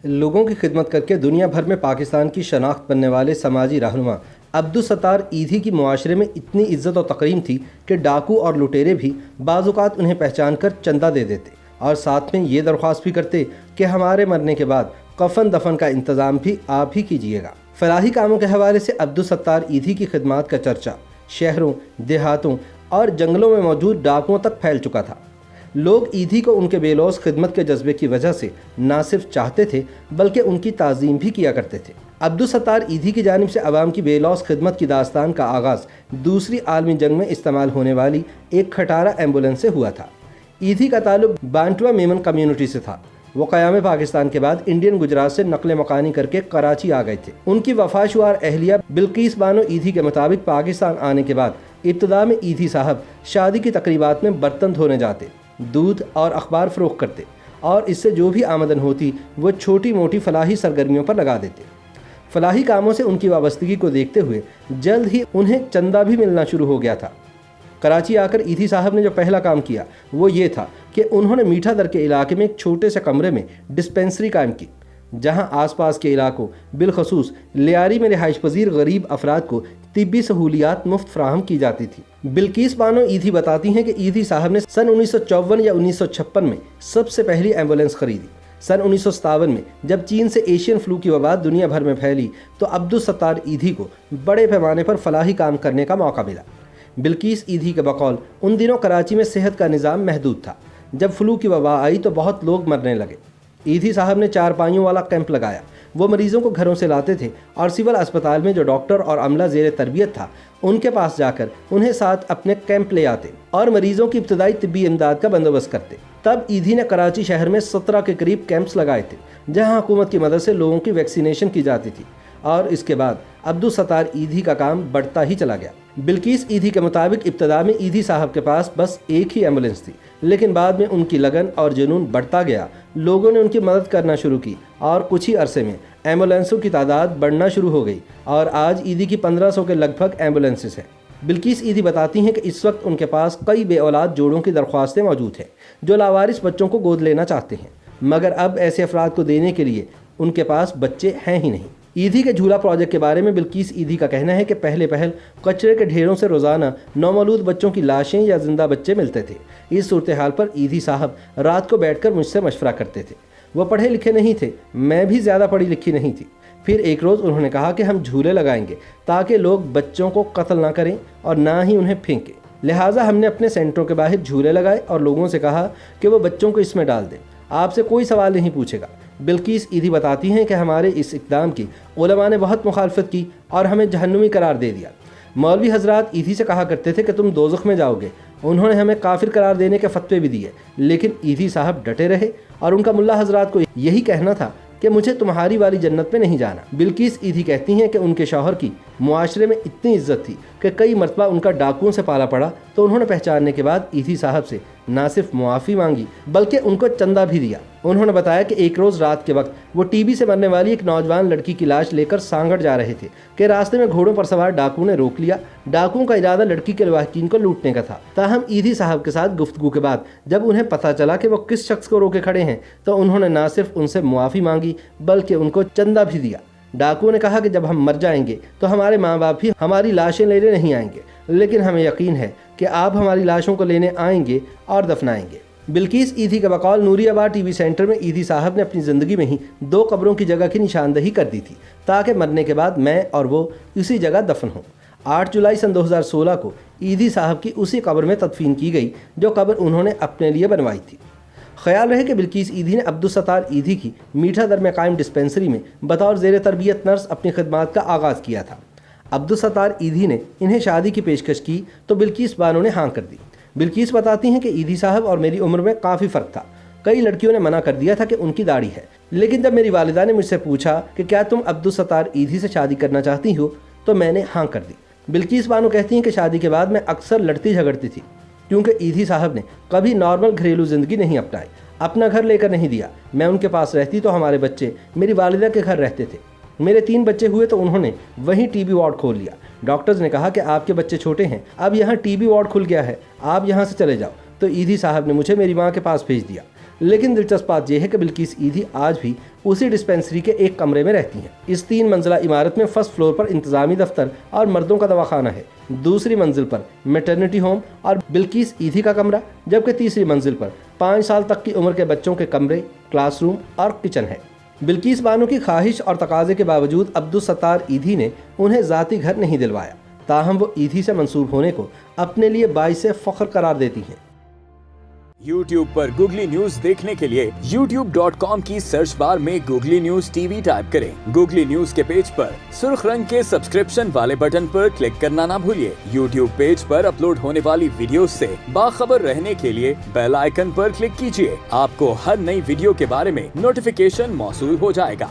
لوگوں کی خدمت کر کے دنیا بھر میں پاکستان کی شناخت بننے والے سماجی رہنما عبدالستار ایدھی کی معاشرے میں اتنی عزت و تکریم تھی کہ ڈاکو اور لٹیرے بھی بعض اوقات انہیں پہچان کر چندہ دے دیتے اور ساتھ میں یہ درخواست بھی کرتے کہ ہمارے مرنے کے بعد کفن دفن کا انتظام بھی آپ ہی کیجیے گا۔ فلاحی کاموں کے حوالے سے عبدالستار ایدھی کی خدمات کا چرچا شہروں، دیہاتوں اور جنگلوں میں موجود ڈاکوؤں تک پھیل چکا تھا۔ لوگ ایدھی کو ان کے بے لوث خدمت کے جذبے کی وجہ سے نہ صرف چاہتے تھے بلکہ ان کی تعظیم بھی کیا کرتے تھے۔ عبدالستار ایدھی کی جانب سے عوام کی بے لوث خدمت کی داستان کا آغاز دوسری عالمی جنگ میں استعمال ہونے والی ایک کھٹارہ ایمبولینس سے ہوا تھا۔ ایدھی کا تعلق بانٹوا میمن کمیونٹی سے تھا۔ وہ قیام پاکستان کے بعد انڈین گجرات سے نقل مکانی کر کے کراچی آ گئے تھے۔ ان کی وفاشوار اہلیہ بلقیس بانو ایدھی کے مطابق پاکستان آنے کے بعد ابتدا میں ایدھی صاحب شادی کی تقریبات میں برتن دھونے جاتے، دودھ اور اخبار فروخت کرتے اور اس سے جو بھی آمدن ہوتی وہ چھوٹی موٹی فلاحی سرگرمیوں پر لگا دیتے۔ فلاحی کاموں سے ان کی وابستگی کو دیکھتے ہوئے جلد ہی انہیں چندہ بھی ملنا شروع ہو گیا تھا۔ کراچی آ کر ایدھی صاحب نے جو پہلا کام کیا وہ یہ تھا کہ انہوں نے میٹھا در کے علاقے میں ایک چھوٹے سے کمرے میں ڈسپینسری قائم کی، جہاں آس پاس کے علاقوں بالخصوص لیاری میں رہائش پذیر غریب افراد کو طبی سہولیات مفت فراہم کی جاتی تھی۔ بلقیس بانو ایدھی بتاتی ہیں کہ ایدھی صاحب نے سن 1954 یا 1956 میں سب سے پہلی ایمبولینس خریدی۔ سن 1957 میں جب چین سے ایشین فلو کی وبا دنیا بھر میں پھیلی تو عبدالستار ایدھی کو بڑے پیمانے پر فلاحی کام کرنے کا موقع ملا۔ بلقیس ایدھی کے بقول ان دنوں کراچی میں صحت کا نظام محدود تھا۔ جب فلو کی وبا آئی تو بہت لوگ مرنے لگے۔ ایدھی صاحب نے 4 پائیوں والا کیمپ لگایا۔ وہ مریضوں کو گھروں سے لاتے تھے اور سول اسپتال میں جو ڈاکٹر اور عملہ زیر تربیت تھا ان کے پاس جا کر انہیں ساتھ اپنے کیمپ لے آتے اور مریضوں کی ابتدائی طبی امداد کا بندوبست کرتے۔ تب ایدھی نے کراچی شہر میں 17 کے قریب کیمپس لگائے تھے جہاں حکومت کی مدد سے لوگوں کی ویکسینیشن کی جاتی تھی، اور اس کے بعد عبدالستار ایدھی کا کام بڑھتا ہی چلا گیا۔ بلقیس ایدھی کے مطابق ابتدا میں ایدھی صاحب کے پاس بس ایک ہی ایمبولینس تھی، لیکن بعد میں ان کی لگن اور جنون بڑھتا گیا۔ لوگوں نے ان کی مدد کرنا شروع کی اور کچھ ہی عرصے میں ایمبولینسوں کی تعداد بڑھنا شروع ہو گئی اور آج ایدھی کی 1500 کے لگ بھگ ایمبولینسز ہیں۔ بلقیس ایدھی بتاتی ہیں کہ اس وقت ان کے پاس کئی بے اولاد جوڑوں کی درخواستیں موجود ہیں جو لاوارث بچوں کو گود لینا چاہتے ہیں، مگر اب ایسے افراد کو دینے کے لیے ان کے پاس بچے ہیں ہی نہیں۔ ایدھی کے جھولا پروجیکٹ کے بارے میں بلقیس ایدھی کا کہنا ہے کہ پہلے کچرے کے ڈھیروں سے روزانہ نومولود بچوں کی لاشیں یا زندہ بچے ملتے تھے۔ اس صورتحال پر ایدھی صاحب رات کو بیٹھ کر مجھ سے مشورہ کرتے تھے۔ وہ پڑھے لکھے نہیں تھے، میں بھی زیادہ پڑھی لکھی نہیں تھی۔ پھر ایک روز انہوں نے کہا کہ ہم جھولے لگائیں گے تاکہ لوگ بچوں کو قتل نہ کریں اور نہ ہی انہیں پھینکیں۔ لہٰذا ہم نے اپنے سینٹروں کے باہر جھولے لگائے اور لوگوں سے کہا کہ وہ بچوں کو اس میں ڈال دیں، آپ سے کوئی سوال نہیں پوچھے گا۔ بلقیس ایدھی بتاتی ہیں کہ ہمارے اس اقدام کی علماء نے بہت مخالفت کی اور ہمیں جہنمی قرار دے دیا۔ مولوی حضرات ایدھی سے کہا کرتے تھے کہ تم دوزخ میں جاؤ گے۔ انہوں نے ہمیں کافر قرار دینے کے فتوے بھی دیے، لیکن ایدھی صاحب ڈٹے رہے اور ان کا ملا حضرات کو یہی کہنا تھا کہ مجھے تمہاری والی جنت میں نہیں جانا۔ بلقیس ایدھی کہتی ہیں کہ ان کے شوہر کی معاشرے میں اتنی عزت تھی کہ کئی مرتبہ ان کا ڈاکوؤں سے پالا پڑا تو انہوں نے پہچاننے کے بعد ایدھی صاحب سے نہ صرف معافی مانگی بلکہ ان کو چندہ بھی دیا۔ انہوں نے بتایا کہ ایک روز رات کے وقت وہ ٹی بی سے مرنے والی ایک نوجوان لڑکی کی لاش لے کر سانگڑ جا رہے تھے کہ راستے میں گھوڑوں پر سوار ڈاکو نے روک لیا۔ ڈاکوؤں کا ارادہ لڑکی کے لواحقین کو لوٹنے کا تھا، تاہم ایدھی صاحب کے ساتھ گفتگو کے بعد جب انہیں پتہ چلا کہ وہ کس شخص کو روکے کھڑے ہیں تو انہوں نے نہ صرف ان سے معافی مانگی بلکہ ان کو چندہ بھی دیا۔ ڈاکو نے کہا کہ جب ہم مر جائیں گے تو ہمارے ماں باپ بھی ہماری لاشیں لینے نہیں آئیں گے، لیکن ہمیں یقین ہے کہ آپ ہماری لاشوں کو لینے آئیں گے اور دفنائیں گے۔ بلقیس ایدھی کے بقول نوری آباد ٹی وی سینٹر میں ایدھی صاحب نے اپنی زندگی میں ہی 2 قبروں کی جگہ کی نشاندہی کر دی تھی تاکہ مرنے کے بعد میں اور وہ اسی جگہ دفن ہوں۔ 8 جولائی سن 2016 کو ایدھی صاحب کی اسی قبر میں تدفین کی گئی جو قبر انہوں نے اپنے لیے بنوائی تھی۔ خیال رہے کہ بلقیس ایدھی نے عبدالستار ایدھی کی میٹھا در میں قائم ڈسپینسری میں بطور زیر تربیت نرس اپنی خدمات کا آغاز کیا تھا۔ عبدالستار ایدھی نے انہیں شادی کی پیشکش کی تو بلقیس بانو نے ہاں کر دی۔ بلقیس بتاتی ہیں کہ ایدھی صاحب اور میری عمر میں کافی فرق تھا۔ کئی لڑکیوں نے منع کر دیا تھا کہ ان کی داڑھی ہے، لیکن جب میری والدہ نے مجھ سے پوچھا کہ کیا تم عبدالستار ایدھی سے شادی کرنا چاہتی ہو تو میں نے ہاں کر دی۔ بلقیس بانو کہتی ہیں کہ شادی کے بعد میں اکثر لڑتی جھگڑتی تھی کیونکہ ایدھی صاحب نے کبھی نارمل گھریلو زندگی نہیں اپنائی، اپنا گھر لے کر نہیں دیا۔ میں ان کے پاس رہتی تو ہمارے بچے میری والدہ کے گھر رہتے تھے۔ میرے 3 بچے ہوئے تو انہوں نے وہیں ٹی بی وارڈ کھول لیا۔ ڈاکٹرز نے کہا کہ آپ کے بچے چھوٹے ہیں، اب یہاں ٹی بی وارڈ کھل گیا ہے، آپ یہاں سے چلے جاؤ۔ تو ایدھی صاحب نے مجھے میری ماں کے پاس بھیج دیا۔ لیکن دلچسپ بات یہ ہے کہ بلقیس ایدھی آج بھی اسی ڈسپینسری کے ایک کمرے میں رہتی ہیں۔ اس 3 منزلہ عمارت میں فرسٹ فلور پر انتظامی دفتر اور مردوں کا دواخانہ ہے، دوسری منزل پر میٹرنٹی ہوم اور بلقیس ایدھی کا کمرہ، جبکہ تیسری منزل پر 5 سال تک کی عمر کے بچوں کے کمرے، کلاس روم اور کچن ہے۔ بلقیس بانو کی خواہش اور تقاضے کے باوجود عبدالستار ایدھی نے انہیں ذاتی گھر نہیں دلوایا، تاہم وہ ایدھی سے منسوب ہونے کو اپنے لیے باعث فخر قرار دیتی ہیں۔ YouTube پر گوگلی نیوز دیکھنے کے لیے youtube.com کی سرچ بار میں googly news T V type کریں۔ گوگلی نیوز کے پیج پر سرخ رنگ کے سبسکرپشن والے بٹن پر کلک کرنا نہ بھولیے۔ YouTube پیج پر اپلوڈ ہونے والی ویڈیوز سے باخبر رہنے کے لیے بیل آئیکن پر کلک کیجیے۔ آپ کو ہر نئی ویڈیو کے بارے میں نوٹیفیکیشن موصول ہو جائے گا۔